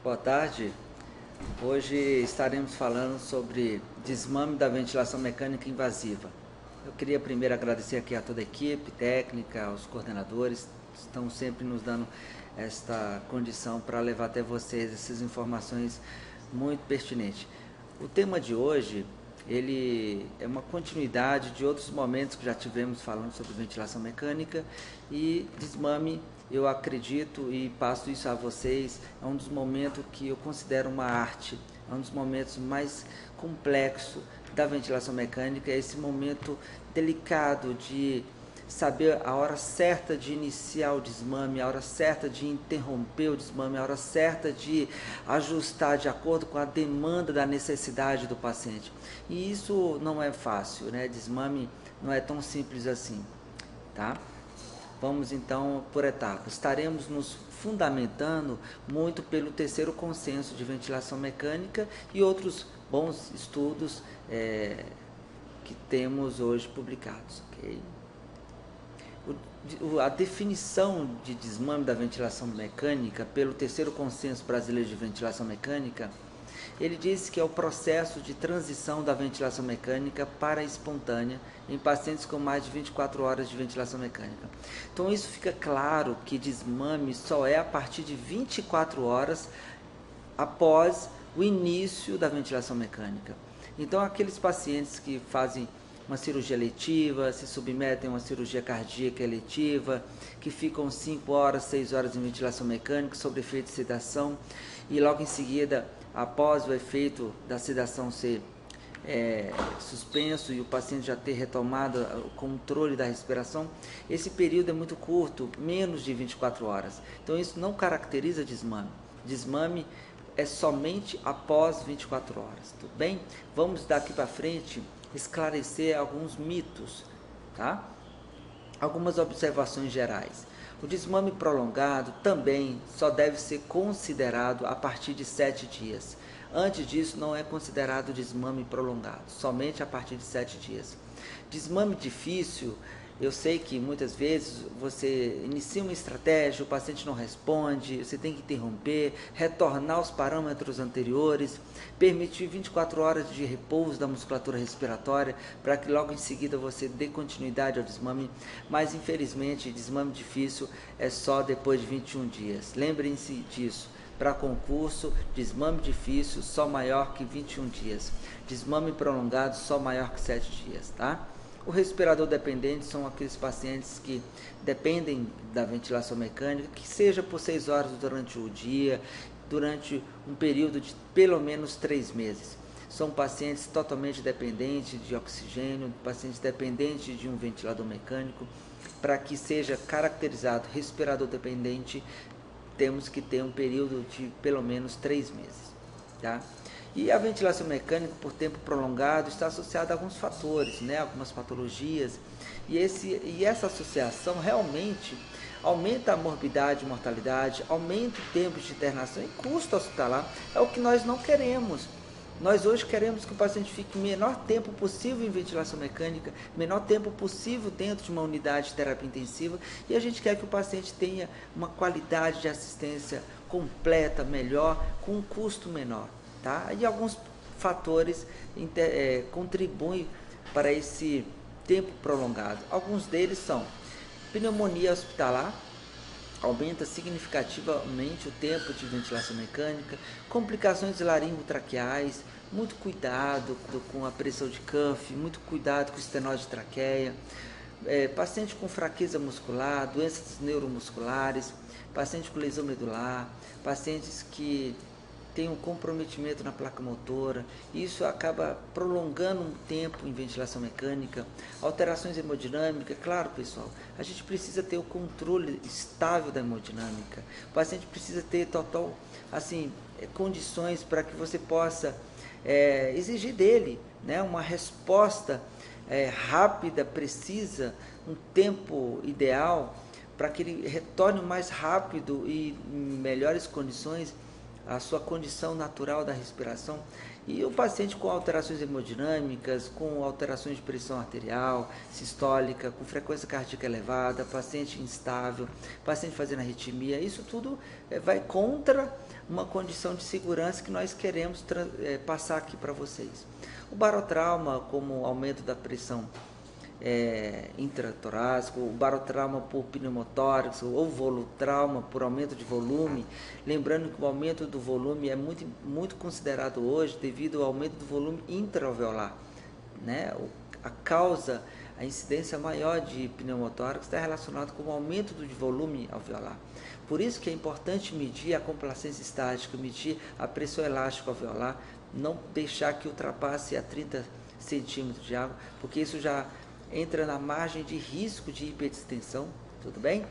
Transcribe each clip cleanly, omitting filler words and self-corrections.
Boa tarde. Hoje estaremos falando sobre desmame da ventilação mecânica invasiva. Eu queria primeiro agradecer aqui a toda a equipe técnica, aos coordenadores, que estão sempre nos dando esta condição para levar até vocês essas informações muito pertinentes. O tema de hoje, ele é uma continuidade de outros momentos que já tivemos falando sobre ventilação mecânica e desmame. Eu acredito e passo isso a vocês, é um dos momentos que eu considero uma arte, é um dos momentos mais complexos da ventilação mecânica, é esse momento delicado de saber a hora certa de iniciar o desmame, a hora certa de interromper o desmame, a hora certa de ajustar de acordo com a demanda da necessidade do paciente. E isso não é fácil, né? Desmame não é tão simples assim, tá? Vamos então por etapas. Estaremos nos fundamentando muito pelo terceiro consenso de ventilação mecânica e outros bons estudos que temos hoje publicados. Okay? A definição de desmame da ventilação mecânica pelo terceiro consenso brasileiro de ventilação mecânica, ele diz que é o processo de transição da ventilação mecânica para a espontânea em pacientes com mais de 24 horas de ventilação mecânica. Então isso fica claro que desmame só é a partir de 24 horas após o início da ventilação mecânica. Então aqueles pacientes que fazem uma cirurgia eletiva, se submetem a uma cirurgia cardíaca eletiva, que ficam 5 horas, 6 horas em ventilação mecânica sob efeito de sedação e logo em seguida, após o efeito da sedação ser suspenso e o paciente já ter retomado o controle da respiração, esse período é muito curto, menos de 24 horas. Então isso não caracteriza desmame. Desmame é somente após 24 horas, tudo bem? Vamos daqui para frente esclarecer alguns mitos, tá? Algumas observações gerais. O desmame prolongado também só deve ser considerado a partir de 7 dias. Antes disso não é considerado desmame prolongado, somente a partir de 7 dias. Desmame difícil, eu sei que muitas vezes você inicia uma estratégia, o paciente não responde, você tem que interromper, retornar aos parâmetros anteriores, permitir 24 horas de repouso da musculatura respiratória para que logo em seguida você dê continuidade ao desmame, mas infelizmente desmame difícil é só depois de 21 dias. Lembrem-se disso. Para concurso, desmame difícil só maior que 21 dias. Desmame prolongado só maior que 7 dias, tá? O respirador dependente são aqueles pacientes que dependem da ventilação mecânica, que seja por 6 horas durante o dia, durante um período de pelo menos 3 meses. São pacientes totalmente dependentes de oxigênio, pacientes dependentes de um ventilador mecânico. Para que seja caracterizado respirador dependente, temos que ter um período de pelo menos 3 meses, tá? E a ventilação mecânica por tempo prolongado está associada a alguns fatores, né? Algumas patologias, e essa associação realmente aumenta a morbidade e mortalidade, aumenta o tempo de internação e custo hospitalar, é o que nós não queremos. Nós hoje queremos que o paciente fique o menor tempo possível em ventilação mecânica, menor tempo possível dentro de uma unidade de terapia intensiva, e a gente quer que o paciente tenha uma qualidade de assistência completa, melhor, com um custo menor, tá? E alguns fatores contribuem para esse tempo prolongado. Alguns deles são pneumonia hospitalar, aumenta significativamente o tempo de ventilação mecânica, complicações laringotraqueais, muito cuidado com a pressão de cuff, muito cuidado com estenose de traqueia, paciente com fraqueza muscular, doenças neuromusculares, paciente com lesão medular, pacientes que tem um comprometimento na placa motora, isso acaba prolongando um tempo em ventilação mecânica, alterações hemodinâmicas, claro pessoal, a gente precisa ter o controle estável da hemodinâmica, o paciente precisa ter total, assim, condições para que você possa exigir dele, né, uma resposta rápida, precisa, um tempo ideal, para que ele retorne o mais rápido e em melhores condições a sua condição natural da respiração. E o paciente com alterações hemodinâmicas, com alterações de pressão arterial, sistólica, com frequência cardíaca elevada, paciente instável, paciente fazendo arritmia, isso tudo vai contra uma condição de segurança que nós queremos passar aqui para vocês. O barotrauma, como aumento da pressão intratorácico, o barotrauma por pneumotórax ou volutrauma por aumento de volume, lembrando que o aumento do volume é muito considerado hoje devido ao aumento do volume intraalveolar, né? A causa, a incidência maior de pneumotórax está relacionada com o aumento do volume alveolar. Por isso que é importante medir a complacência estática, medir a pressão elástica alveolar, não deixar que ultrapasse a 30 centímetros de água, porque isso já entra na margem de risco de hiperdistensão, tudo bem?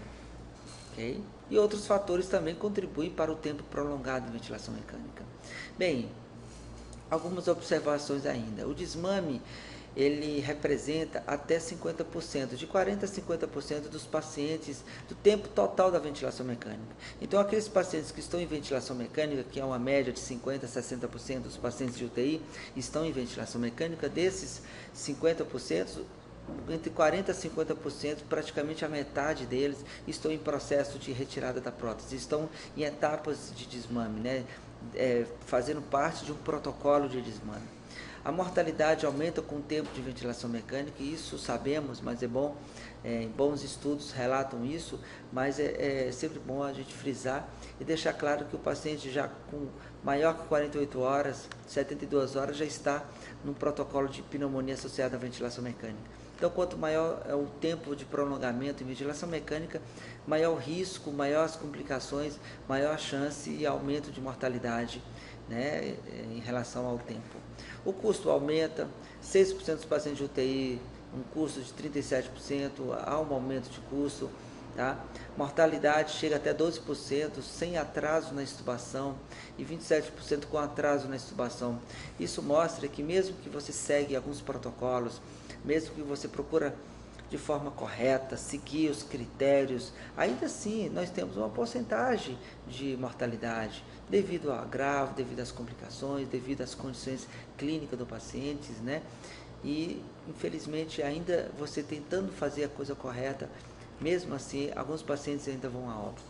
Okay? E outros fatores também contribuem para o tempo prolongado de ventilação mecânica. Bem, algumas observações ainda. O desmame, ele representa até 50%, de 40% a 50% dos pacientes, do tempo total da ventilação mecânica. Então, aqueles pacientes que estão em ventilação mecânica, que é uma média de 50% a 60% dos pacientes de UTI, estão em ventilação mecânica, desses 50%, entre 40% a 50%, praticamente a metade deles, estão em processo de retirada da prótese, estão em etapas de desmame, né? Fazendo parte de um protocolo de desmame. A mortalidade aumenta com o tempo de ventilação mecânica, e isso sabemos, mas é bom, bons estudos relatam isso, mas é sempre bom a gente frisar e deixar claro que o paciente já com maior que 48 horas, 72 horas, já está no protocolo de pneumonia associada à ventilação mecânica. Então, quanto maior é o tempo de prolongamento em ventilação mecânica, maior o risco, maiores complicações, maior a chance e aumento de mortalidade, né, em relação ao tempo. O custo aumenta, 6% dos pacientes de UTI, um custo de 37%, há um aumento de custo. Tá? Mortalidade chega até 12%, sem atraso na extubação, e 27% com atraso na extubação. Isso mostra que mesmo que você segue alguns protocolos, mesmo que você procura de forma correta, seguir os critérios, ainda assim nós temos uma porcentagem de mortalidade, devido ao agravo, devido às complicações, devido às condições clínicas do paciente, né? E infelizmente ainda você tentando fazer a coisa correta, mesmo assim, alguns pacientes ainda vão a óbito.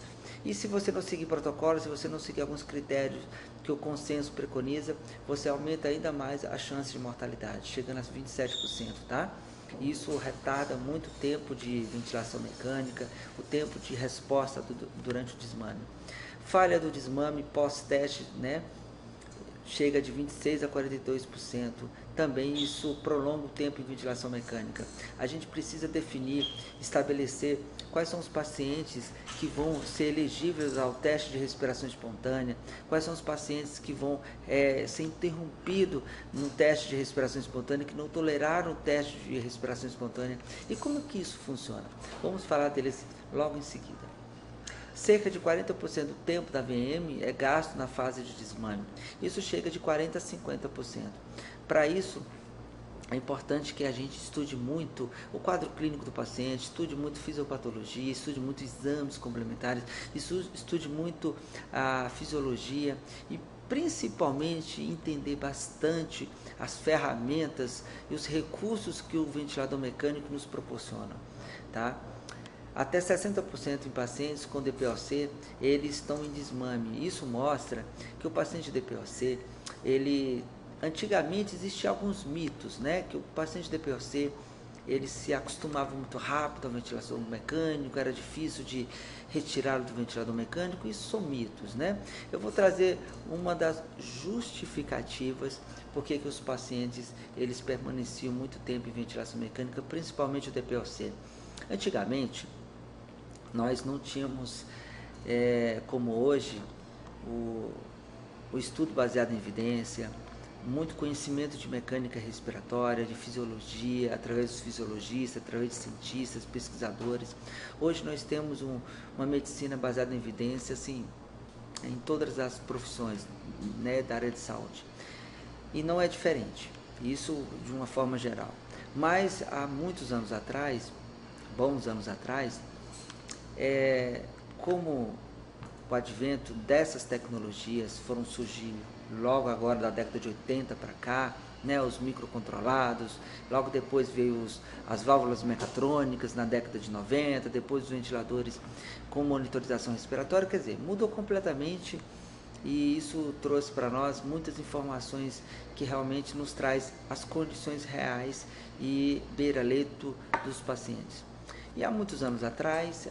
E se você não seguir protocolos, se você não seguir alguns critérios que o consenso preconiza, você aumenta ainda mais a chance de mortalidade, chegando a 27%, tá? Isso retarda muito o tempo de ventilação mecânica, o tempo de resposta durante o desmame. Falha do desmame pós-teste, né? Chega de 26% a 42%. Também isso prolonga o tempo em ventilação mecânica. A gente precisa definir, estabelecer quais são os pacientes que vão ser elegíveis ao teste de respiração espontânea, quais são os pacientes que vão ser interrompidos no teste de respiração espontânea, que não toleraram o teste de respiração espontânea. E como que isso funciona? Vamos falar deles logo em seguida. Cerca de 40% do tempo da VM é gasto na fase de desmame. Isso chega de 40% a 50%. Para isso, é importante que a gente estude muito o quadro clínico do paciente, estude muito fisiopatologia, estude muito exames complementares, estude muito a fisiologia e principalmente entender bastante as ferramentas e os recursos que o ventilador mecânico nos proporciona, tá? Até 60% em pacientes com DPOC, eles estão em desmame. Isso mostra que o paciente de DPOC, antigamente existiam alguns mitos, né? Que o paciente de DPOC, ele se acostumava muito rápido à ventilação mecânica, era difícil de retirá-lo do ventilador mecânico. Isso são mitos, né? Eu vou trazer uma das justificativas porque que os pacientes, eles permaneciam muito tempo em ventilação mecânica, principalmente o DPOC. Antigamente, nós não tínhamos, como hoje, o estudo baseado em evidência, muito conhecimento de mecânica respiratória, de fisiologia, através dos fisiologistas, através de cientistas, pesquisadores. Hoje nós temos uma medicina baseada em evidência, assim, em todas as profissões, né, da área de saúde. E não é diferente, isso de uma forma geral. Mas há muitos anos atrás, bons anos atrás, como o advento dessas tecnologias foram surgindo, logo agora da década de 80 para cá, né, os microcontrolados, logo depois veio as válvulas mecatrônicas na década de 90, depois os ventiladores com monitorização respiratória, quer dizer, mudou completamente, e isso trouxe para nós muitas informações que realmente nos traz as condições reais e beira-leito dos pacientes. E há muitos anos atrás,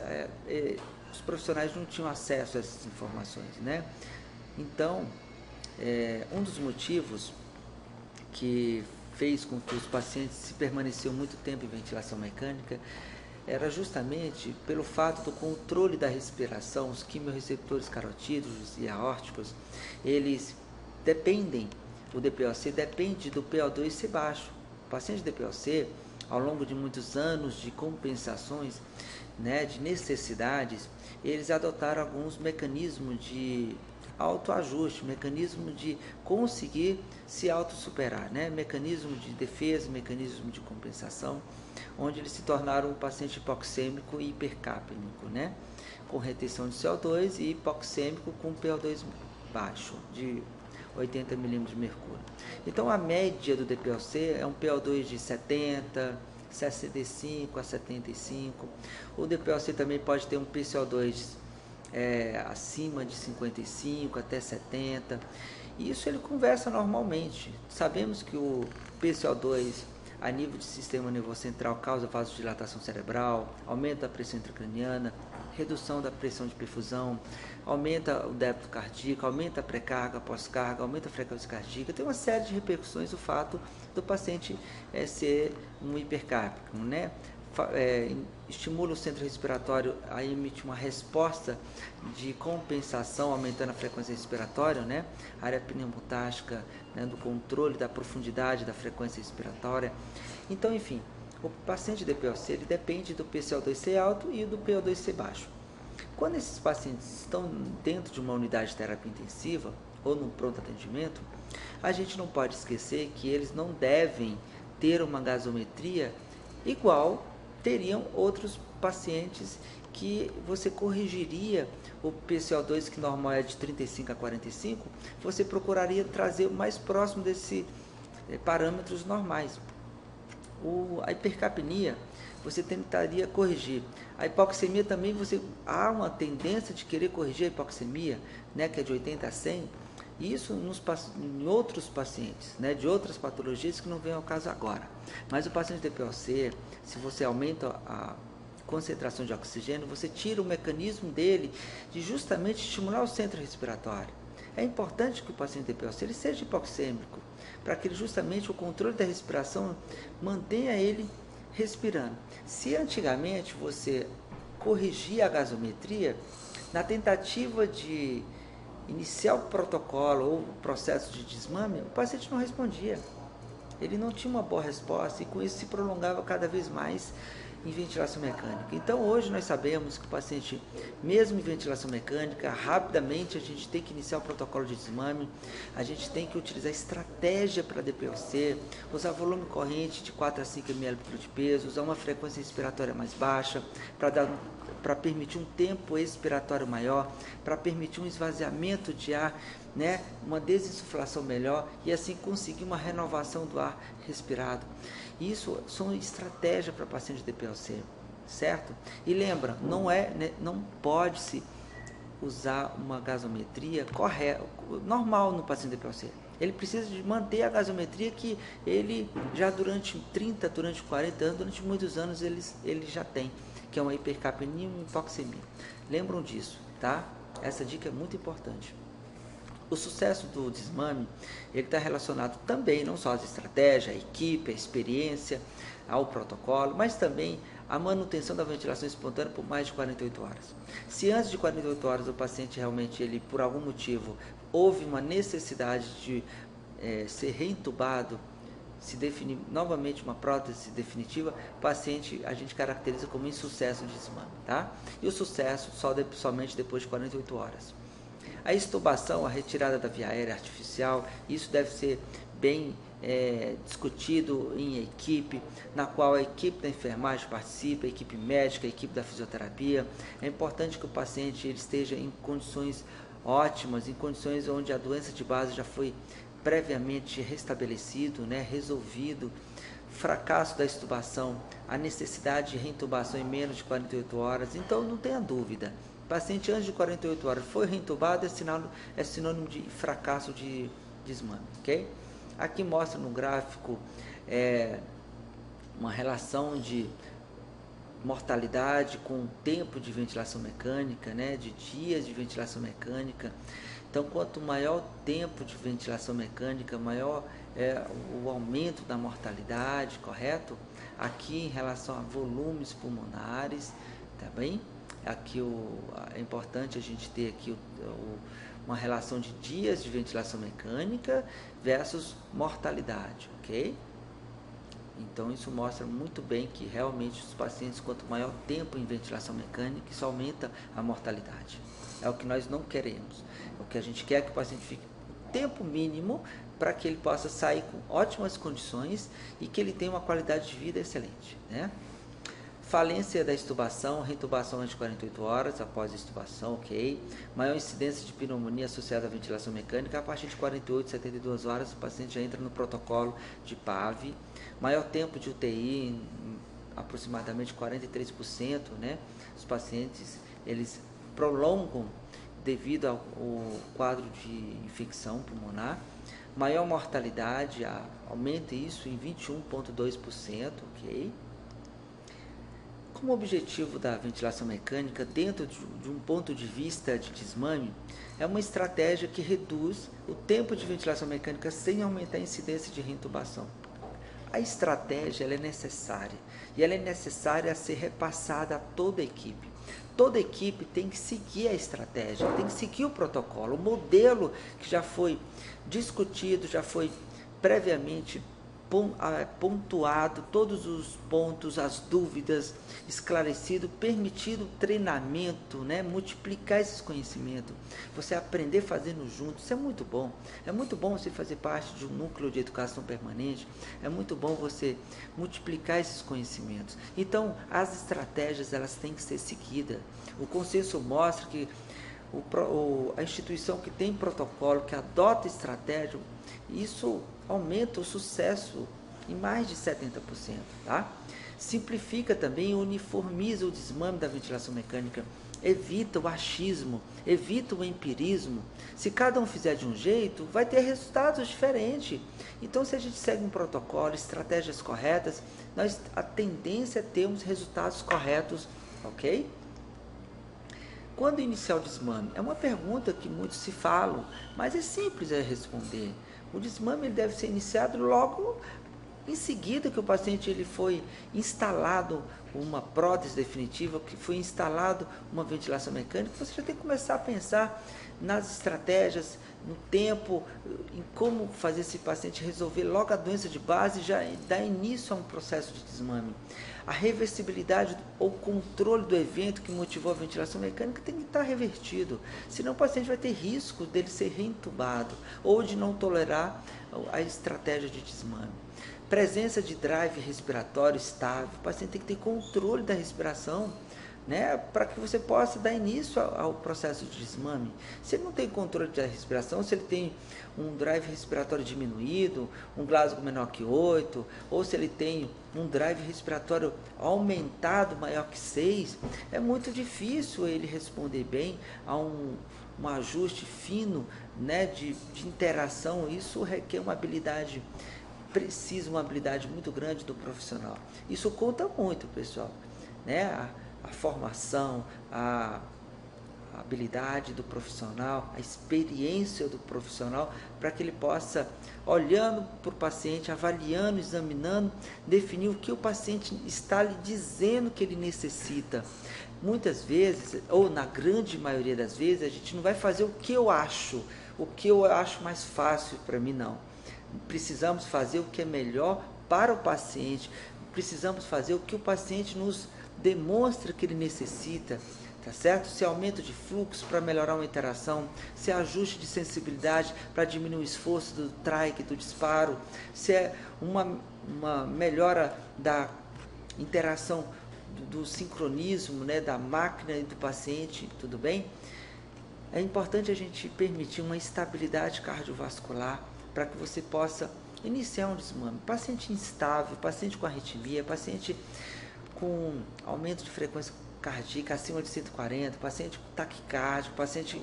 os profissionais não tinham acesso a essas informações, né? Então, um dos motivos que fez com que os pacientes se permaneciam muito tempo em ventilação mecânica era justamente pelo fato do controle da respiração. Os quimiorreceptores carotídeos e aórticos, eles dependem, o DPOC depende do PO2 ser baixo. O paciente DPOC, ao longo de muitos anos de compensações, né, de necessidades, eles adotaram alguns mecanismos de autoajuste, mecanismo de conseguir se autossuperar, né? Mecanismo de defesa, mecanismo de compensação, onde eles se tornaram um paciente hipoxêmico e hipercapêmico, né? Com retenção de CO2 e hipoxêmico com PO2 baixo, de 80 milímetros de mercúrio. Então a média do DPOC é um PO2 de 70, 65 a 75. O DPOC também pode ter um PCO2 acima de 55 até 70. E isso ele conversa normalmente. Sabemos que o PCO2 a nível de sistema nervoso central causa vasodilatação cerebral, aumenta a pressão intracraniana, redução da pressão de perfusão, aumenta o débito cardíaco, aumenta a pré-carga, pós-carga, aumenta a frequência cardíaca. Tem uma série de repercussões o fato do paciente ser um hipercárpico, né? Estimula o centro respiratório a emitir uma resposta de compensação, aumentando a frequência respiratória, né? A área pneumotástica, né, do controle da profundidade da frequência respiratória. Então, enfim, o paciente DPOC ele depende do PCO2 ser alto e do PO2 ser baixo. Quando esses pacientes estão dentro de uma unidade de terapia intensiva ou no pronto atendimento, a gente não pode esquecer que eles não devem ter uma gasometria igual teriam outros pacientes que você corrigiria o PCO2, que normal é de 35 a 45, você procuraria trazer o mais próximo desses parâmetros normais. A hipercapnia, você tentaria corrigir. A hipoxemia também, há uma tendência de querer corrigir a hipoxemia, né, que é de 80 a 100, isso em outros pacientes, né, de outras patologias que não vem ao caso agora. Mas o paciente DPOC, se você aumenta a concentração de oxigênio, você tira o mecanismo dele de justamente estimular o centro respiratório. É importante que o paciente DPOC ele seja hipoxêmico, para que justamente o controle da respiração mantenha ele respirando. Se antigamente você corrigia a gasometria, na tentativa de iniciar o protocolo ou o processo de desmame, o paciente não respondia. Ele não tinha uma boa resposta e com isso se prolongava cada vez mais em ventilação mecânica. Então hoje nós sabemos que o paciente, mesmo em ventilação mecânica, rapidamente a gente tem que iniciar o protocolo de desmame, a gente tem que utilizar estratégia para DPOC, usar volume corrente de 4 a 5 ml de peso, usar uma frequência respiratória mais baixa, para permitir um tempo expiratório maior, para permitir um esvaziamento de ar, né, uma desinsuflação melhor e assim conseguir uma renovação do ar respirado. Isso são estratégias para paciente de DPOC, certo? E lembra, não pode-se usar uma gasometria correta, normal no paciente de DPOC. Ele precisa de manter a gasometria que ele já durante 30, durante 40 anos, durante muitos anos ele já tem, que é uma hipercapnia e uma hipoxemia. Lembram disso, tá? Essa dica é muito importante. O sucesso do desmame, ele está relacionado também, não só às estratégias, à equipe, à experiência, ao protocolo, mas também à manutenção da ventilação espontânea por mais de 48 horas. Se antes de 48 horas o paciente realmente, ele por algum motivo, houve uma necessidade de ser reintubado, se definir novamente uma prótese definitiva, o paciente a gente caracteriza como insucesso de desmame, tá? E o sucesso somente depois de 48 horas. A extubação, a retirada da via aérea artificial, isso deve ser bem discutido em equipe, na qual a equipe da enfermagem participa, a equipe médica, a equipe da fisioterapia. É importante que o paciente ele esteja em condições ótimas, em condições onde a doença de base já foi previamente restabelecido, né, resolvido, fracasso da extubação, a necessidade de reintubação em menos de 48 horas, então não tenha dúvida, paciente antes de 48 horas foi reintubado, é sinônimo de fracasso de desmame, ok? Aqui mostra no gráfico uma relação de mortalidade com tempo de ventilação mecânica, né, de dias de ventilação mecânica. Então, quanto maior o tempo de ventilação mecânica, maior é o aumento da mortalidade, correto? Aqui em relação a volumes pulmonares, tá bem? Aqui é importante a gente ter aqui uma relação de dias de ventilação mecânica versus mortalidade, ok? Então isso mostra muito bem que realmente os pacientes, quanto maior tempo em ventilação mecânica, isso aumenta a mortalidade. É o que nós não queremos. O que a gente quer é que o paciente fique tempo mínimo para que ele possa sair com ótimas condições e que ele tenha uma qualidade de vida excelente, né? Falência da extubação, reintubação antes de 48 horas após a extubação, ok. Maior incidência de pneumonia associada à ventilação mecânica, a partir de 48, 72 horas o paciente já entra no protocolo de PAV. Maior tempo de UTI, aproximadamente 43%, né? Os pacientes, eles prolongam devido ao quadro de infecção pulmonar. Maior mortalidade, aumenta isso em 21,2%, ok. Como objetivo da ventilação mecânica, dentro de um ponto de vista de desmame, é uma estratégia que reduz o tempo de ventilação mecânica sem aumentar a incidência de reintubação. A estratégia ela é necessária e ela é necessária a ser repassada a toda a equipe. Toda a equipe tem que seguir a estratégia, tem que seguir o protocolo, o modelo que já foi discutido, já foi previamente pontuado, todos os pontos, as dúvidas, esclarecido, permitido treinamento, né? Multiplicar esses conhecimentos, você aprender fazendo junto, isso é muito bom. É muito bom você fazer parte de um núcleo de educação permanente, é muito bom você multiplicar esses conhecimentos. Então, as estratégias, elas têm que ser seguidas. O consenso mostra que a instituição que tem protocolo, que adota estratégia, isso aumenta o sucesso em mais de 70%, tá? Simplifica também e uniformiza o desmame da ventilação mecânica, evita o achismo, evita o empirismo. Se cada um fizer de um jeito, vai ter resultados diferentes. Então, se a gente segue um protocolo, estratégias corretas, a tendência é termos resultados corretos, ok? Quando iniciar o desmame? É uma pergunta que muitos se falam, mas é simples de responder. O desmame ele deve ser iniciado logo em seguida que o paciente ele foi instalado uma prótese definitiva, que foi instalado uma ventilação mecânica. Você já tem que começar a pensar nas estratégias, no tempo, em como fazer esse paciente resolver logo a doença de base e já dar início a um processo de desmame. A reversibilidade ou controle do evento que motivou a ventilação mecânica tem que estar revertido, senão o paciente vai ter risco dele ser reintubado ou de não tolerar a estratégia de desmame. Presença de drive respiratório estável, o paciente tem que ter controle da respiração, né, para que você possa dar início ao processo de desmame. Se ele não tem controle da respiração, se ele tem um drive respiratório diminuído, um Glasgow menor que 8, ou se ele tem um drive respiratório aumentado maior que 6, é muito difícil ele responder bem a um ajuste fino, né, de interação. Isso requer uma habilidade precisa, uma habilidade muito grande do profissional. Isso conta muito, pessoal, né? A formação, a habilidade do profissional, a experiência do profissional, para que ele possa, olhando para o paciente, avaliando, examinando, definir o que o paciente está lhe dizendo que ele necessita. Muitas vezes, ou na grande maioria das vezes, a gente não vai fazer o que eu acho mais fácil para mim, não. Precisamos fazer o que é melhor para o paciente, precisamos fazer o que o paciente nos demonstra que ele necessita, tá certo? Se é aumento de fluxo para melhorar uma interação, se é ajuste de sensibilidade para diminuir o esforço do trach, do disparo, se é uma melhora da interação do sincronismo, né, da máquina e do paciente, tudo bem? é importante a gente permitir uma estabilidade cardiovascular para que você possa iniciar um desmame. Paciente instável, paciente com arritmia, paciente com aumento de frequência cardíaca acima de 140, paciente com taquicárdio, paciente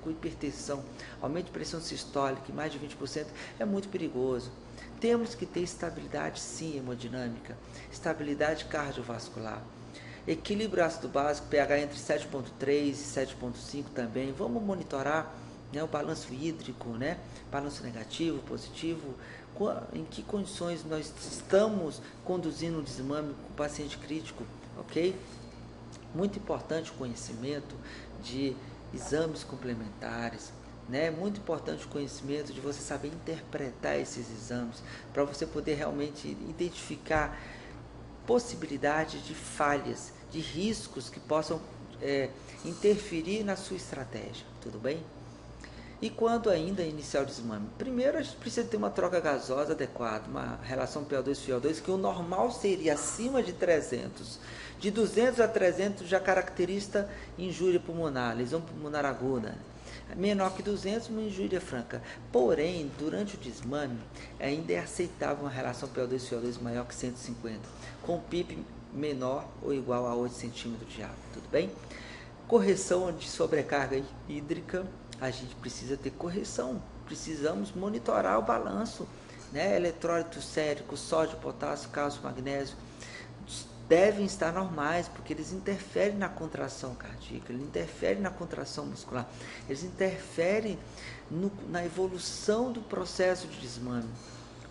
com hipertensão, aumento de pressão sistólica em mais de 20%, é muito perigoso. Temos que ter estabilidade, sim, hemodinâmica, estabilidade cardiovascular. Equilíbrio ácido básico, pH entre 7,3 e 7,5 também. Vamos monitorar, né, o balanço hídrico, né, balanço negativo, positivo, em que condições nós estamos conduzindo um desmame com o paciente crítico, ok? Muito importante o conhecimento de exames complementares, né? Muito importante o conhecimento de você saber interpretar esses exames, para você poder realmente identificar possibilidade de falhas, de riscos que possam interferir na sua estratégia, tudo bem? E quando ainda iniciar o desmame? Primeiro a gente precisa ter uma troca gasosa adequada, uma relação PO2-FiO2, que o normal seria acima de 300. De 200 a 300 já caracteriza injúria pulmonar, lesão pulmonar aguda. Menor que 200, uma injúria franca. Porém, durante o desmame, ainda é aceitável uma relação PO2-FiO2 maior que 150, com PIP menor ou igual a 8 centímetros de água, tudo bem? Correção de sobrecarga hídrica, a gente precisa ter correção, precisamos monitorar o balanço, né? Eletrólito sérico, sódio, potássio, cálcio, magnésio, devem estar normais, porque eles interferem na contração cardíaca, eles interferem na contração muscular, eles interferem na evolução do processo de desmame.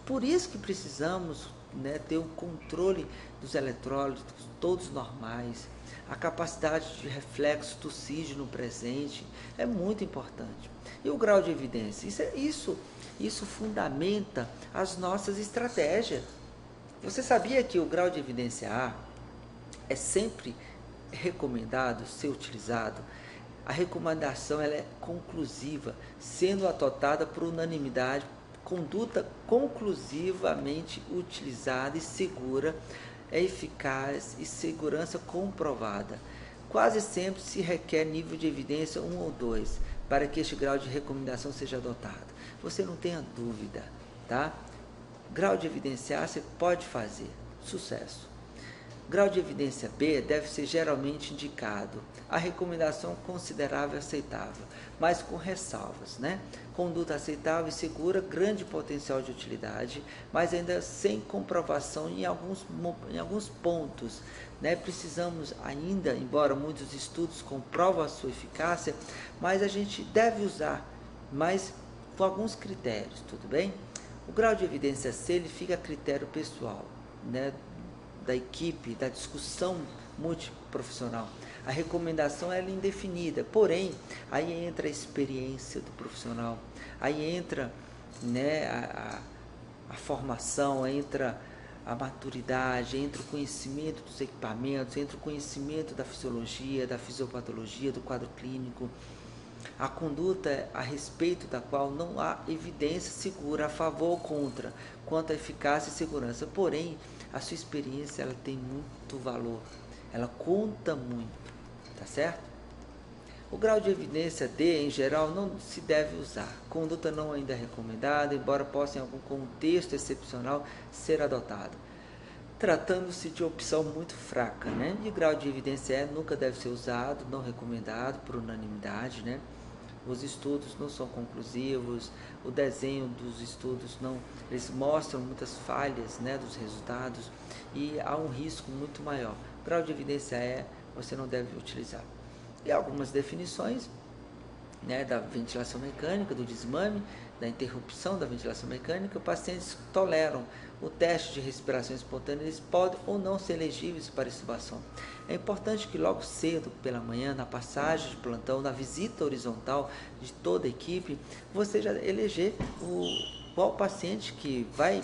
Por isso que precisamos, né, ter o controle dos eletrólitos, todos normais, a capacidade de reflexo do oxígeno presente é muito importante. E o grau de evidência? Isso fundamenta as nossas estratégias. Você sabia que o grau de evidência A é sempre recomendado ser utilizado? A recomendação ela é conclusiva, sendo adotada por unanimidade, conduta conclusivamente utilizada e segura, é eficaz e segurança comprovada. Quase sempre se requer nível de evidência 1 ou 2 para que este grau de recomendação seja adotado. Você não tenha dúvida, tá? Grau de evidência A você pode fazer, sucesso. Grau de evidência B deve ser geralmente indicado. A recomendação considerável e aceitável, mas com ressalvas, né? Conduta aceitável e segura, grande potencial de utilidade, mas ainda sem comprovação em alguns pontos, né? Precisamos ainda, embora muitos estudos comprovam a sua eficácia, mas a gente deve usar, mas com alguns critérios, tudo bem? O grau de evidência C ele fica a critério pessoal, né? Da equipe, da discussão multiprofissional. A recomendação é indefinida, porém, aí entra a experiência do profissional, aí entra, né, a formação, entra a maturidade, entra o conhecimento dos equipamentos, entra o conhecimento da fisiologia, da fisiopatologia, do quadro clínico, a conduta a respeito da qual não há evidência segura a favor ou contra, quanto à eficácia e segurança, porém, a sua experiência ela tem muito valor, ela conta muito, tá certo? O grau de evidência D, em geral, não se deve usar. Conduta não ainda é recomendada, embora possa em algum contexto excepcional ser adotado. Tratando-se de opção muito fraca, né? E grau de evidência E nunca deve ser usado, não recomendado por unanimidade, né? Os estudos não são conclusivos, o desenho dos estudos eles mostram muitas falhas, né, dos resultados e há um risco muito maior. Grau de evidência E você não deve utilizar. E algumas definições, né, da ventilação mecânica, do desmame, da interrupção da ventilação mecânica, pacientes que toleram o teste de respiração espontânea, eles podem ou não ser elegíveis para extubação. É importante que logo cedo, pela manhã, na passagem de plantão, na visita horizontal de toda a equipe, você já eleger qual paciente que vai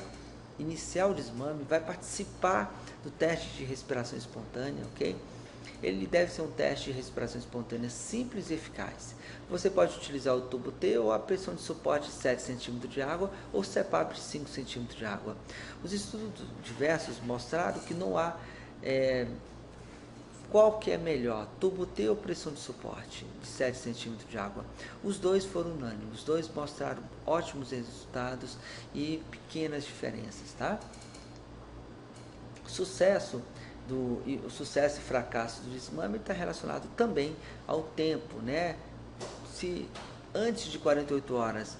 iniciar o desmame, vai participar do teste de respiração espontânea, ok? Ele deve ser um teste de respiração espontânea simples e eficaz. Você pode utilizar o tubo T ou a pressão de suporte de 7 cm de água ou CPAP de 5 cm de água. Os estudos diversos mostraram que não há Qual que é melhor, tubo T ou pressão de suporte de 7 centímetros de água? Os dois foram unânimes, os dois mostraram ótimos resultados e pequenas diferenças, tá? O sucesso e fracasso do desmame está relacionado também ao tempo, né? Se antes de 48 horas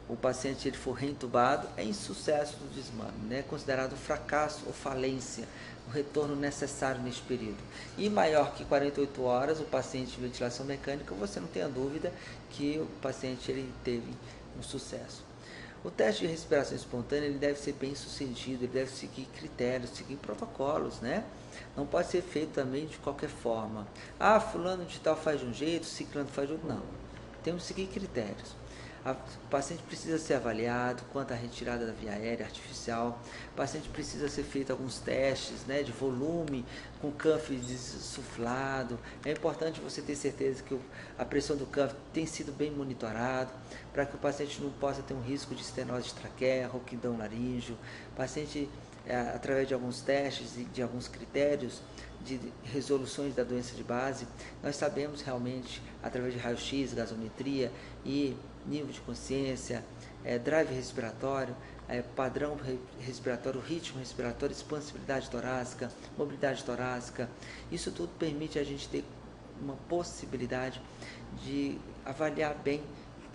o paciente ele for reintubado, é insucesso do desmame, né? Considerado fracasso ou falência, o retorno necessário neste período. E maior que 48 horas, o paciente de ventilação mecânica, você não tenha dúvida que o paciente ele teve um sucesso. O teste de respiração espontânea ele deve ser bem sucedido, ele deve seguir critérios, seguir protocolos, né? Não pode ser feito também de qualquer forma. Ah, fulano de tal faz de um jeito, ciclano faz de outro. Não. Temos que seguir critérios. O paciente precisa ser avaliado quanto à retirada da via aérea artificial. O paciente precisa ser feito alguns testes, né, de volume, com cuff desuflado. É importante você ter certeza que a pressão do cuff tem sido bem monitorado, para que o paciente não possa ter um risco de estenose de traqueia, rouquidão laríngeo. O paciente, através de alguns testes e de alguns critérios de resoluções da doença de base, nós sabemos realmente, através de raio-x, gasometria e nível de consciência, drive respiratório, padrão respiratório, ritmo respiratório, expansibilidade torácica, mobilidade torácica. Isso tudo permite a gente ter uma possibilidade de avaliar bem,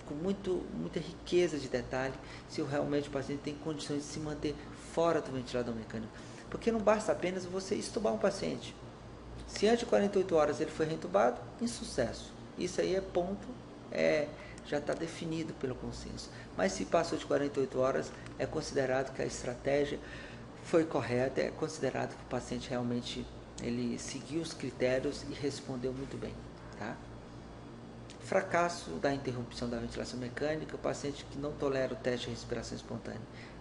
com muita riqueza de detalhe, se realmente o paciente tem condições de se manter fora do ventilador mecânico. Porque não basta apenas você estubar um paciente. Se antes de 48 horas ele foi reentubado, insucesso. Isso aí é ponto, já está definido pelo consenso. Mas se passou de 48 horas, é considerado que a estratégia foi correta, é considerado que o paciente realmente ele seguiu os critérios e respondeu muito bem, tá? Fracasso da interrupção da ventilação mecânica, o paciente que não tolera o teste de respiração espontânea.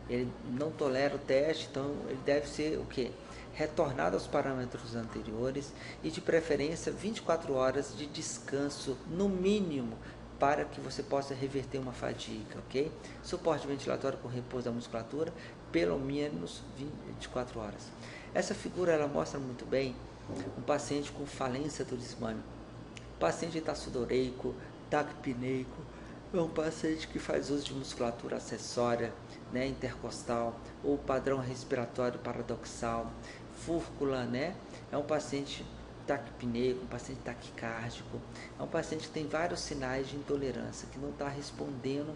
Ele não tolera o teste, então ele deve ser o quê? Retornado aos parâmetros anteriores e de preferência 24 horas de descanso no mínimo, para que você possa reverter uma fadiga, ok? Suporte ventilatório com repouso da musculatura, pelo menos 24 horas. Essa figura ela mostra muito bem um paciente com falência do desmame. O paciente está sudoreico, taquipneico, é um paciente que faz uso de musculatura acessória, né, intercostal, ou padrão respiratório paradoxal, fúrcula, né? É um paciente taquipneico, um paciente taquicárdico, é um paciente que tem vários sinais de intolerância, que não está respondendo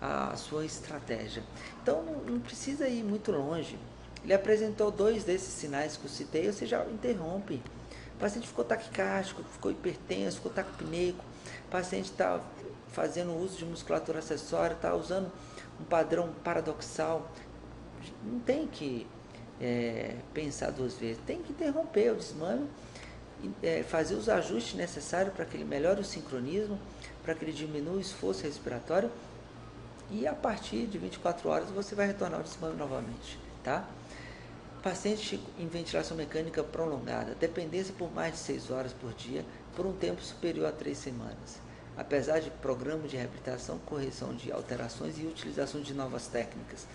à sua estratégia. Então não precisa ir muito longe. Ele apresentou 2 desses sinais que eu citei, você já interrompe. O paciente ficou taquicárdico, ficou hipertenso, ficou taquipneico, o paciente está fazendo uso de musculatura acessória, está usando um padrão paradoxal. Não tem que pensar 2 vezes, tem que interromper o desmame, fazer os ajustes necessários para que ele melhore o sincronismo, para que ele diminua o esforço respiratório, e a partir de 24 horas você vai retornar ao desmame novamente, tá? Paciente em ventilação mecânica prolongada, dependência por mais de 6 horas por dia, por um tempo superior a 3 semanas, apesar de programa de reabilitação, correção de alterações e utilização de novas técnicas.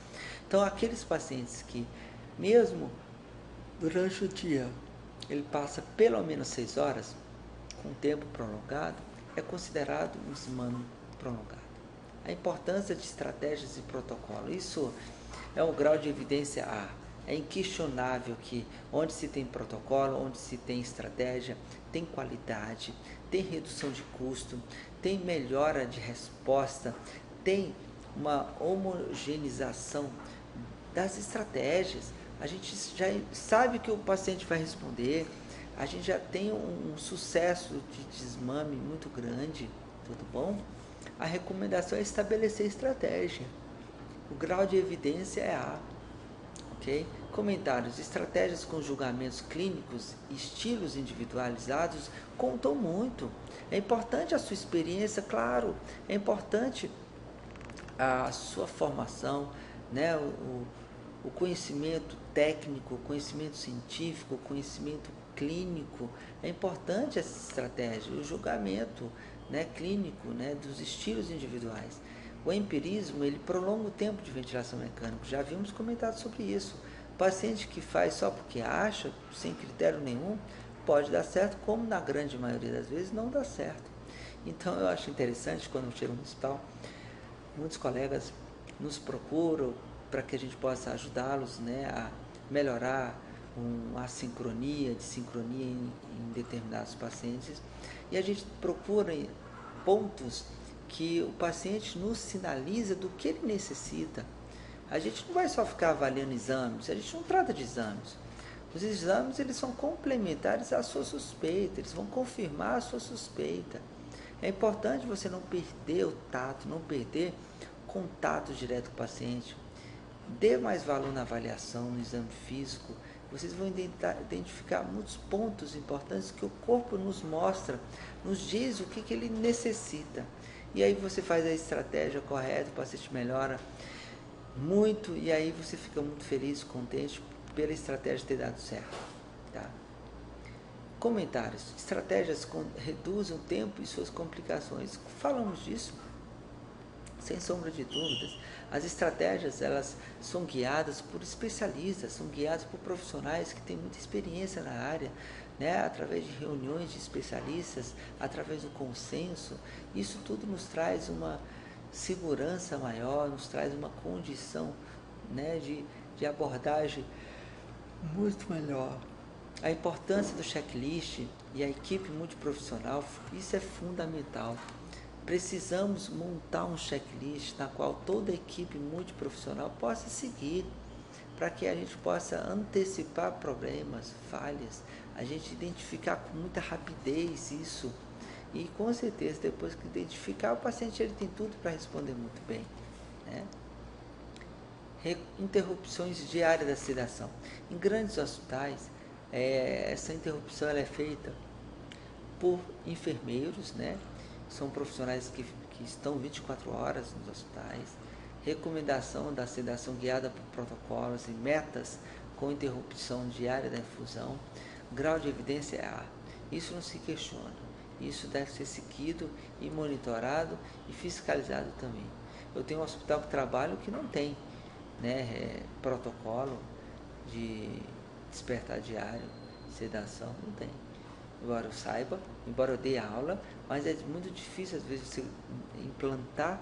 Então, aqueles pacientes que, mesmo durante o dia, ele passa pelo menos 6 horas, com tempo prolongado, é considerado um desmame prolongado. A importância de estratégias e protocolo, isso é um grau de evidência A. É inquestionável que onde se tem protocolo, onde se tem estratégia, tem qualidade, tem redução de custo, tem melhora de resposta, tem uma homogeneização das estratégias. A gente já sabe que o paciente vai responder, a gente já tem um sucesso de desmame muito grande, tudo bom? A recomendação é estabelecer estratégia. O grau de evidência é A. Okay? Comentários: estratégias com julgamentos clínicos e estilos individualizados contam muito. É importante a sua experiência, claro, é importante a sua formação, né? O conhecimento técnico, o conhecimento científico, o conhecimento clínico, é importante essa estratégia, o julgamento, né, clínico, né, dos estilos individuais. O empirismo, ele prolonga o tempo de ventilação mecânica, já havíamos comentado sobre isso. O paciente que faz só porque acha, sem critério nenhum, pode dar certo, como na grande maioria das vezes não dá certo. Então eu acho interessante quando eu chego no hospital, muitos colegas nos procuram para que a gente possa ajudá-los, né, a melhorar a sincronia, de sincronia em determinados pacientes. E a gente procura pontos que o paciente nos sinaliza do que ele necessita. A gente não vai só ficar avaliando exames, a gente não trata de exames. Os exames, eles são complementares à sua suspeita, eles vão confirmar a sua suspeita. É importante você não perder o tato, não perder contato direto com o paciente. Dê mais valor na avaliação, no exame físico. Vocês vão identificar muitos pontos importantes que o corpo nos mostra, nos diz o que ele necessita. E aí você faz a estratégia correta, o paciente melhora muito, e aí você fica muito feliz, contente pela estratégia ter dado certo. Tá? Comentários. Estratégias reduzem o tempo e suas complicações. Falamos disso, sem sombra de dúvidas. As estratégias, elas são guiadas por especialistas, são guiadas por profissionais que têm muita experiência na área, né? Através de reuniões de especialistas, através do consenso. Isso tudo nos traz uma segurança maior, nos traz uma condição, né, de abordagem muito melhor. A importância do checklist e a equipe multiprofissional, isso é fundamental. Precisamos montar um checklist na qual toda a equipe multiprofissional possa seguir, para que a gente possa antecipar problemas, falhas, a gente identificar com muita rapidez isso. E com certeza, depois que identificar, o paciente ele tem tudo para responder muito bem, né? Interrupções diárias da sedação. Em grandes hospitais, essa interrupção ela é feita por enfermeiros, né? São profissionais que estão 24 horas nos hospitais. Recomendação da sedação guiada por protocolos e metas com interrupção diária da infusão. Grau de evidência é A. Isso não se questiona. Isso deve ser seguido e monitorado e fiscalizado também. Eu tenho um hospital que trabalho que não tem, né, protocolo de despertar diário, sedação, não tem. Embora eu saiba, embora eu dê aula, mas é muito difícil às vezes você implementar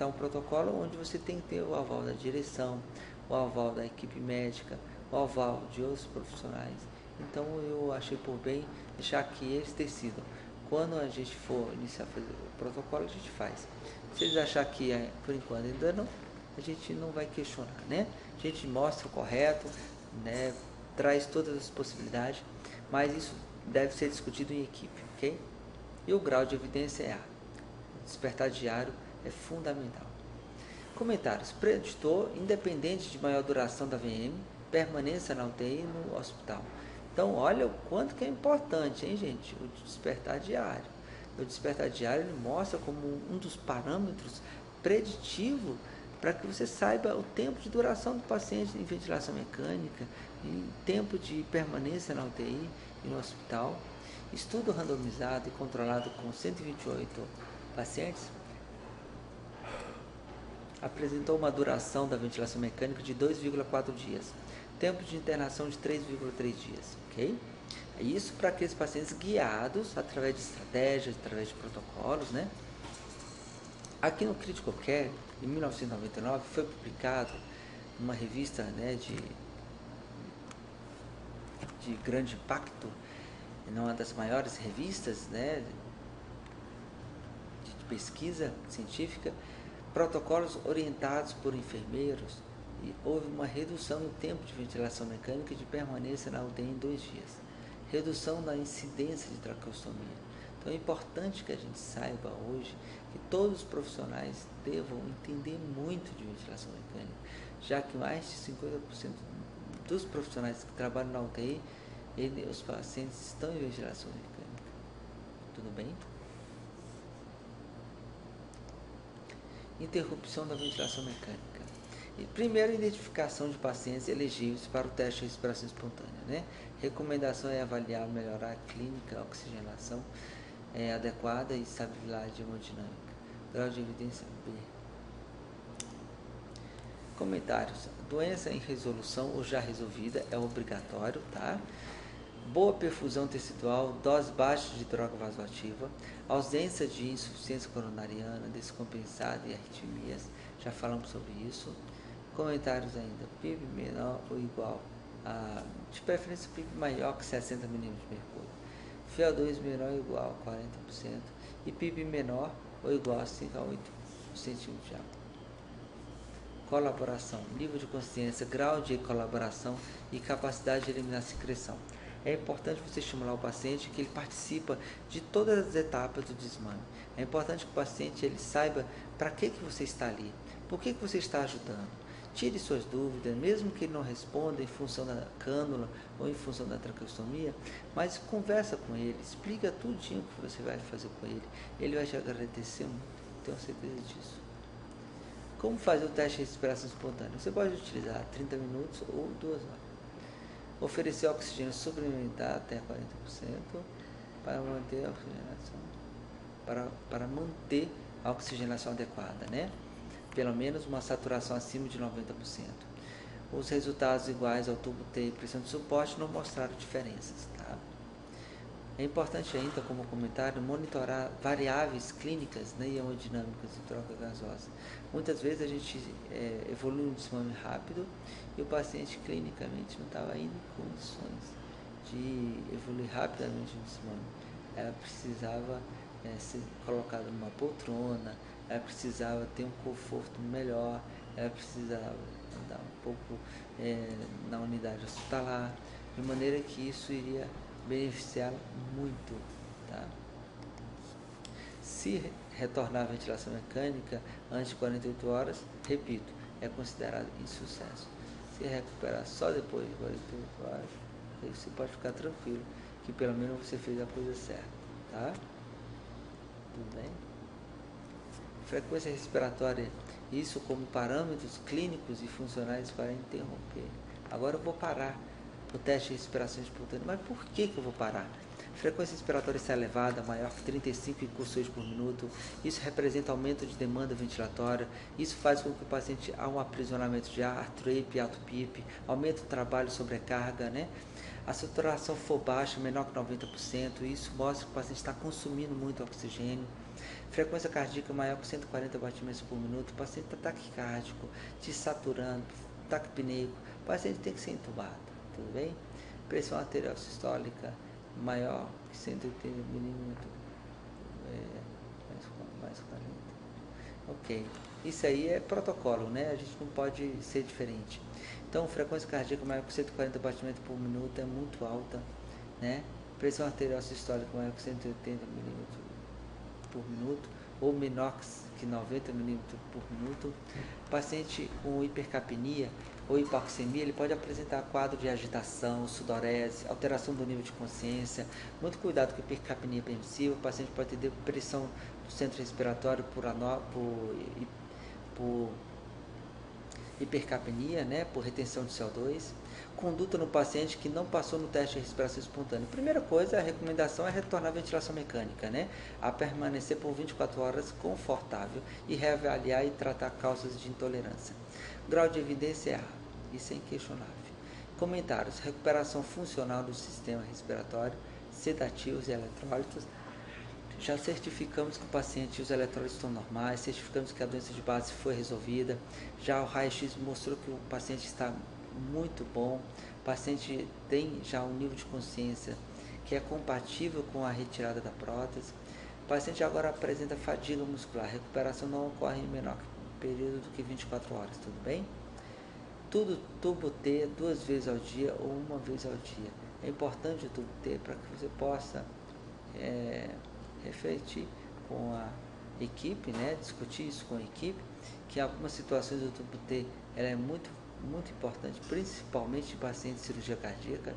um protocolo onde você tem que ter o aval da direção, o aval da equipe médica, o aval de outros profissionais. Então eu achei por bem deixar que eles decidam. Quando a gente for iniciar a fazer o protocolo, a gente faz. Se eles acharem que por enquanto ainda não, a gente não vai questionar, né? A gente mostra o correto, né? Traz todas as possibilidades, mas isso deve ser discutido em equipe, ok? E o grau de evidência é A. O despertar diário é fundamental. Comentários. Preditor independente de maior duração da VM, permanência na UTI no hospital. Então, olha o quanto que é importante, hein, gente? O despertar diário. O despertar diário ele mostra como um dos parâmetros preditivo para que você saiba o tempo de duração do paciente em ventilação mecânica, em tempo de permanência na UTI e no hospital. Estudo randomizado e controlado com 128 pacientes apresentou uma duração da ventilação mecânica de 2,4 dias, tempo de internação de 3,3 dias, ok? É isso para aqueles pacientes guiados através de estratégias, através de protocolos, né? Aqui no Critical Care, em 1999, foi publicado uma revista, né, de grande impacto, uma das maiores revistas, né, de pesquisa científica, protocolos orientados por enfermeiros, e houve uma redução no tempo de ventilação mecânica e de permanência na UTI em 2 dias, redução da incidência de traqueostomia. Então é importante que a gente saiba hoje que todos os profissionais devam entender muito de ventilação mecânica, já que mais de 50% dos profissionais que trabalham na UTI, os pacientes estão em ventilação mecânica. Tudo bem? Interrupção da ventilação mecânica. E primeiro, identificação de pacientes elegíveis para o teste de respiração espontânea, né? Recomendação é avaliar, melhorar a clínica, a oxigenação adequada e estabilidade hemodinâmica. Grau de evidência B. Comentários. Doença em resolução ou já resolvida é obrigatório, tá? boa perfusão tecidual, dose baixa de droga vasoativa, ausência de insuficiência coronariana, descompensada e arritmias, já falamos sobre isso. Comentários ainda, PIB menor ou igual a, de preferência PIB maior que 60 mm de mercúrio, FeO2 menor ou igual a 40% e PIB menor ou igual a 5 a 8 centímetros de água. Colaboração, nível de consciência, grau de colaboração e capacidade de eliminar a secreção. É importante você estimular o paciente que ele participa de todas as etapas do desmame. É importante que o paciente ele saiba para que você está ali, por que você está ajudando. Tire suas dúvidas, mesmo que ele não responda em função da cânula ou em função da traqueostomia, mas conversa com ele, explica tudinho que você vai fazer com ele. Ele vai te agradecer muito, tenho certeza disso. Como fazer o teste de respiração espontânea? Você pode utilizar 30 minutos ou 2 horas. Oferecer oxigênio suplementar até 40% para manter a oxigenação, para manter a oxigenação adequada, né? Pelo menos uma saturação acima de 90%. Os resultados iguais ao tubo T e pressão de suporte não mostraram diferenças, tá? É importante ainda, como comentário, monitorar variáveis clínicas, né, e hemodinâmicas de troca gasosa. Muitas vezes a gente evolui um desmame rápido e o paciente clinicamente não estava ainda em condições de evoluir rapidamente o desmame. Ela precisava ser colocada numa poltrona, ela precisava ter um conforto melhor, ela precisava andar um pouco na unidade hospitalar, de maneira que isso iria beneficiá-la muito, tá? Se retornar à ventilação mecânica antes de 48 horas, repito, é considerado insucesso. Se recuperar só depois de 48 horas, aí você pode ficar tranquilo que pelo menos você fez a coisa certa, tá? Tudo bem? Frequência respiratória, isso como parâmetros clínicos e funcionais para interromper. Agora eu vou parar o teste de respiração espontânea. Mas por que eu vou parar? A frequência respiratória está elevada, maior que 35 incursões por minuto. Isso representa aumento de demanda ventilatória. Isso faz com que o paciente há um aprisionamento de ar, TRAPE, alto PIP, aumenta o trabalho, sobrecarga, né? A saturação for baixa, menor que 90%, isso mostra que o paciente está consumindo muito oxigênio. Frequência cardíaca maior que 140 batimentos por minuto, o paciente está taquicárdico, desaturando, taquipneico, o paciente tem que ser entubado. Tudo bem? Pressão arterial sistólica maior que 180 milímetros, mais 40. Ok. Isso aí é protocolo, né? A gente não pode ser diferente. Então, frequência cardíaca maior que 140 batimentos por minuto é muito alta, né? Pressão arterial sistólica maior que 180 milímetros por minuto ou menor que 90 milímetros por minuto. Paciente com hipercapnia ou hipoxemia, ele pode apresentar quadro de agitação, sudorese, alteração do nível de consciência. Muito cuidado com a hipercapnia permissiva. O paciente pode ter depressão do centro respiratório por hipercapnia, né, por retenção de CO2. Conduta no paciente que não passou no teste de respiração espontânea. Primeira coisa, a recomendação é retornar à ventilação mecânica, né, a permanecer por 24 horas confortável e reavaliar e tratar causas de intolerância. Grau de evidência é A, isso é inquestionável. Comentários: recuperação funcional do sistema respiratório, sedativos e eletrólitos. Já certificamos que o paciente e os eletrólitos estão normais, certificamos que a doença de base foi resolvida, já o raio-x mostrou que o paciente está muito bom, o paciente tem já um nível de consciência que é compatível com a retirada da prótese, o paciente agora apresenta fadiga muscular, a recuperação não ocorre em menor período do que 24 horas, tudo bem? Tudo tubo T 2 vezes ao dia ou 1 vez ao dia. É importante o tubo T para que você possa refletir com a equipe, né, discutir isso com a equipe, que em algumas situações do tubo T ela é muito importante, principalmente em paciente de cirurgia cardíaca.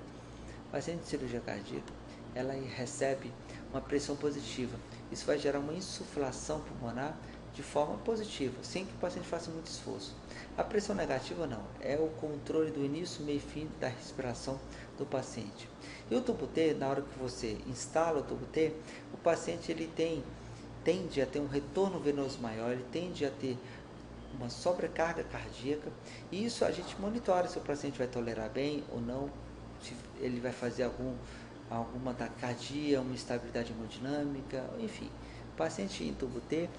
Paciente de cirurgia cardíaca, ela recebe uma pressão positiva. Isso vai gerar uma insuflação pulmonar de forma positiva, sem que o paciente faça muito esforço. A pressão negativa não, é o controle do início, meio e fim da respiração do paciente. E o tubo T, na hora que você instala o tubo T, o paciente ele tende a ter um retorno venoso maior, ele tende a ter uma sobrecarga cardíaca, e isso a gente monitora se o paciente vai tolerar bem ou não ele vai fazer alguma taquicardia, uma instabilidade hemodinâmica, enfim. Paciente em tubo T,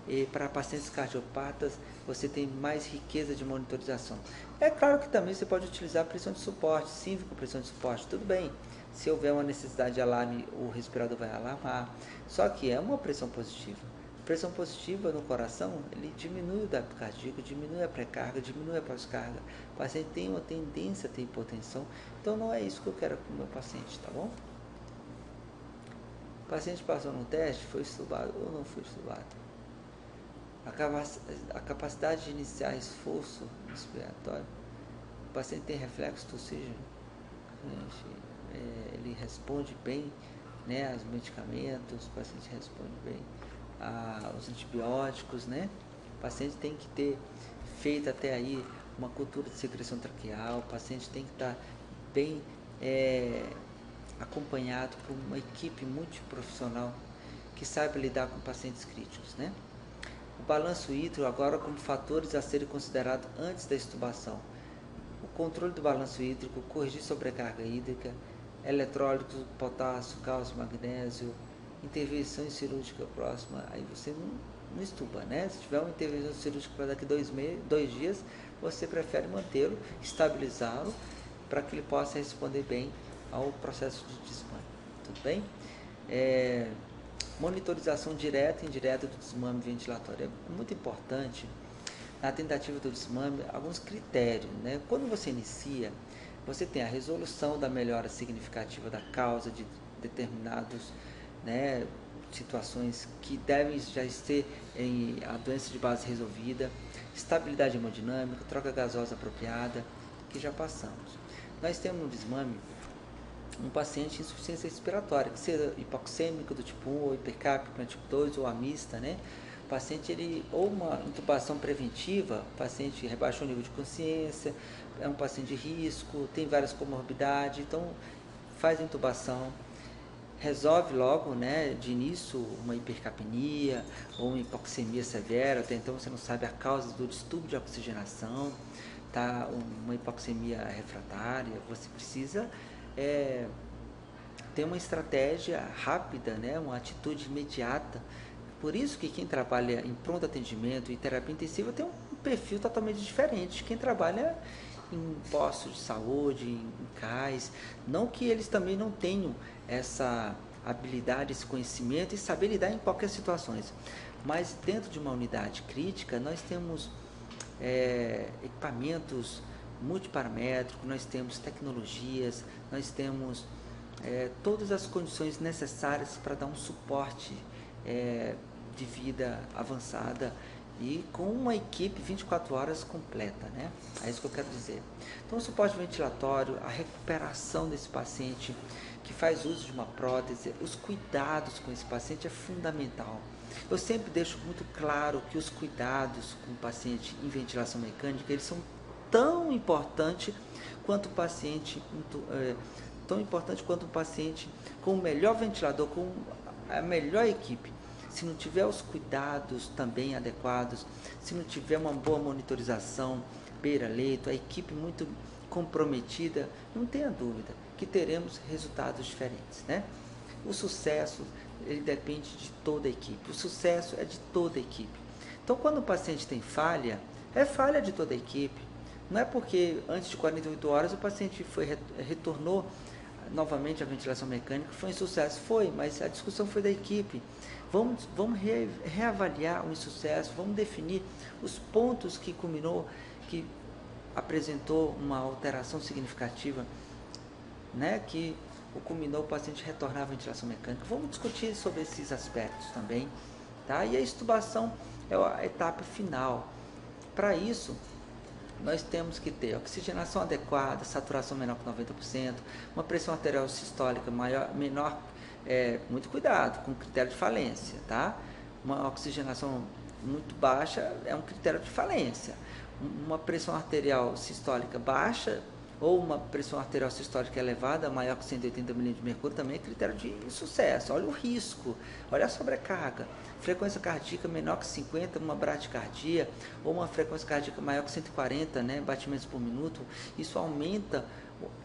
e para pacientes cardiopatas, você tem mais riqueza de monitorização. É claro que também você pode utilizar pressão de suporte, sim, com pressão de suporte, tudo bem. Se houver uma necessidade de alarme, o respirador vai alarmar. Só que é uma pressão positiva. Pressão positiva no coração, ele diminui o débito cardíaco, diminui a pré-carga, diminui a pós-carga. O paciente tem uma tendência a ter hipotensão, então não é isso que eu quero com o meu paciente, tá bom? O paciente passou no teste, foi estubado ou não foi estubado? A capacidade de iniciar esforço respiratório, o paciente tem reflexo tossígeno, ele responde bem, né, aos medicamentos, o paciente responde bem aos antibióticos, né? O paciente tem que ter feito até aí uma cultura de secreção traqueal, o paciente tem que estar bem acompanhado por uma equipe multiprofissional que saiba lidar com pacientes críticos, né? O balanço hídrico agora como fatores a serem considerados antes da extubação. O controle do balanço hídrico, corrigir sobrecarga hídrica, eletrólitos, potássio, cálcio, magnésio, intervenção cirúrgica próxima, aí você não estuba, né? Se tiver uma intervenção cirúrgica para daqui 2 dias, você prefere mantê-lo, estabilizá-lo, para que ele possa responder bem ao processo de desmame, tudo bem? Monitorização direta e indireta do desmame ventilatório é muito importante. Na tentativa do desmame, alguns critérios, né? Quando você inicia, você tem a resolução da melhora significativa da causa de determinados, né, situações que devem já ter a doença de base resolvida, estabilidade hemodinâmica, troca gasosa apropriada, que já passamos. Nós temos no desmame um paciente em insuficiência respiratória, que seja hipoxêmico do tipo 1, ou hipercápico do tipo 2, ou a mista, né? O paciente, ou uma intubação preventiva, o paciente rebaixou o nível de consciência, é um paciente de risco, tem várias comorbidades, então faz a intubação, resolve logo, né, de início uma hipercapnia ou uma hipoxemia severa, até então você não sabe a causa do distúrbio de oxigenação, tá? Uma hipoxemia refratária, você precisa ter uma estratégia rápida, né, uma atitude imediata. Por isso que quem trabalha em pronto atendimento e terapia intensiva tem um perfil totalmente diferente de quem trabalha em postos de saúde, em CAIS. Não que eles também não tenham essa habilidade, esse conhecimento e saber lidar em qualquer situações. Mas dentro de uma unidade crítica, nós temos equipamentos multiparamétricos, nós temos tecnologias, nós temos todas as condições necessárias para dar um suporte de vida avançada e com uma equipe 24 horas completa, né? É isso que eu quero dizer. Então, o suporte ventilatório, a recuperação desse paciente que faz uso de uma prótese, os cuidados com esse paciente é fundamental. Eu sempre deixo muito claro que os cuidados com o paciente em ventilação mecânica, eles são tão importantes quanto o paciente, com o melhor ventilador, com a melhor equipe. Se não tiver os cuidados também adequados, se não tiver uma boa monitorização, beira-leito, a equipe muito comprometida, não tenha dúvida que teremos resultados diferentes, né? O sucesso, ele depende de toda a equipe. O sucesso é de toda a equipe. Então, quando o paciente tem falha, é falha de toda a equipe. Não é porque antes de 48 horas o paciente retornou novamente à ventilação mecânica, foi um insucesso. Foi, mas a discussão foi da equipe. Vamos reavaliar o insucesso, vamos definir os pontos que culminou, que apresentou uma alteração significativa, né, que culminou o paciente retornar à ventilação mecânica. Vamos discutir sobre esses aspectos também, tá? E a extubação é a etapa final. Para isso, nós temos que ter oxigenação adequada, saturação menor que 90%, uma pressão arterial sistólica menor, muito cuidado com o critério de falência, tá? Uma oxigenação muito baixa é um critério de falência. Uma pressão arterial sistólica baixa ou uma pressão arterial sistólica elevada, maior que 180 mm de mercúrio, também é critério de insucesso. Olha o risco, olha a sobrecarga. Frequência cardíaca menor que 50, uma bradicardia, ou uma frequência cardíaca maior que 140, né, batimentos por minuto, isso aumenta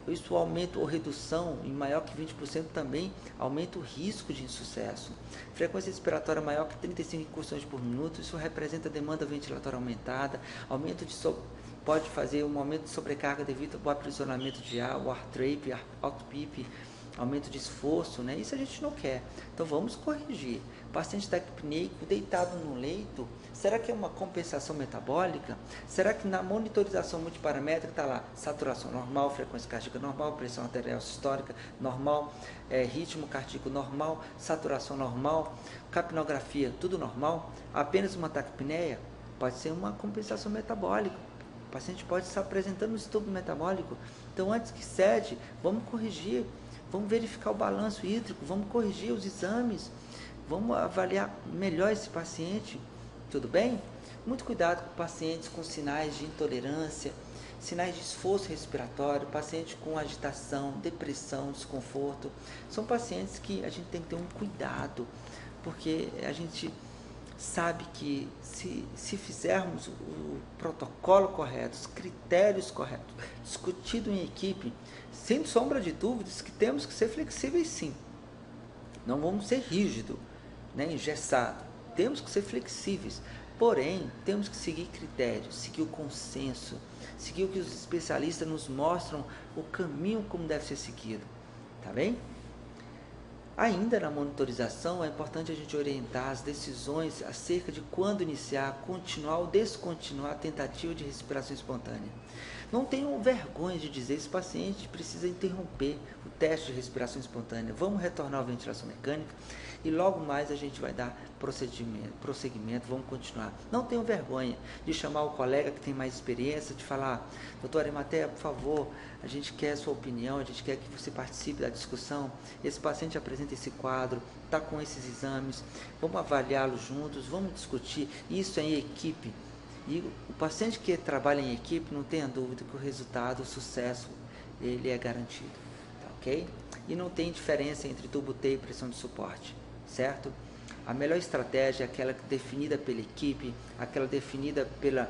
Isso aumenta ou redução em maior que 20% também aumenta o risco de insucesso. Frequência respiratória maior que 35 incursões por minuto, isso representa demanda ventilatória aumentada, pode fazer um aumento de sobrecarga devido ao aprisionamento de ar, o ARTRAP, AUTPIP, aumento de esforço, né? Isso a gente não quer. Então vamos corrigir. Paciente taquipneico deitado no leito, será que é uma compensação metabólica? Será que na monitorização multiparamétrica está lá saturação normal, frequência cardíaca normal, pressão arterial sistólica normal, ritmo cardíaco normal, saturação normal, capnografia tudo normal? Apenas uma taquipneia? Pode ser uma compensação metabólica. O paciente pode estar apresentando um distúrbio metabólico. Então antes que cede, vamos corrigir. Vamos verificar o balanço hídrico, vamos corrigir os exames, vamos avaliar melhor esse paciente, tudo bem? Muito cuidado com pacientes com sinais de intolerância, sinais de esforço respiratório, paciente com agitação, depressão, desconforto. São pacientes que a gente tem que ter um cuidado, porque a gente sabe que se fizermos o protocolo correto, os critérios corretos, discutido em equipe, sem sombra de dúvidas que temos que ser flexíveis sim. Não vamos ser rígidos, né, engessados. Temos que ser flexíveis. Porém, temos que seguir critérios, seguir o consenso, seguir o que os especialistas nos mostram, o caminho como deve ser seguido. Tá bem? Ainda na monitorização, é importante a gente orientar as decisões acerca de quando iniciar, continuar ou descontinuar a tentativa de respiração espontânea. Não tenham vergonha de dizer que esse paciente precisa interromper o teste de respiração espontânea. Vamos retornar à ventilação mecânica e logo mais a gente vai dar prosseguimento, vamos continuar. Não tenham vergonha de chamar o colega que tem mais experiência, de falar: doutor Arimatea, por favor, a gente quer a sua opinião, a gente quer que você participe da discussão. Esse paciente apresenta esse quadro, está com esses exames, vamos avaliá-lo juntos, vamos discutir. Isso é em equipe. E o paciente que trabalha em equipe, não tenha dúvida que o resultado, o sucesso, ele é garantido, tá ok? E não tem diferença entre tubo T e pressão de suporte, certo? A melhor estratégia é aquela definida pela equipe, aquela definida pela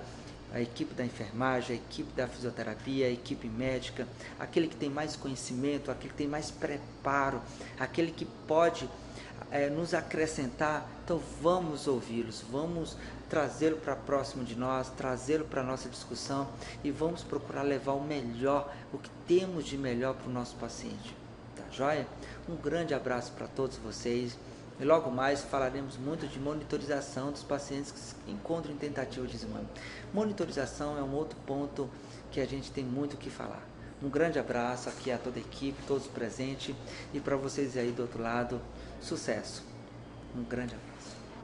equipe da enfermagem, a equipe da fisioterapia, a equipe médica, aquele que tem mais conhecimento, aquele que tem mais preparo, aquele que pode nos acrescentar. Então vamos ouvi-los, vamos trazê-lo para próximo de nós, trazê-lo para a nossa discussão e vamos procurar levar o melhor, o que temos de melhor para o nosso paciente. Tá joia? Um grande abraço para todos vocês e logo mais falaremos muito de monitorização dos pacientes que se encontram em tentativa de desmame. Monitorização é um outro ponto que a gente tem muito o que falar. Um grande abraço aqui a toda a equipe, todos presentes, e para vocês aí do outro lado, sucesso. Um grande abraço.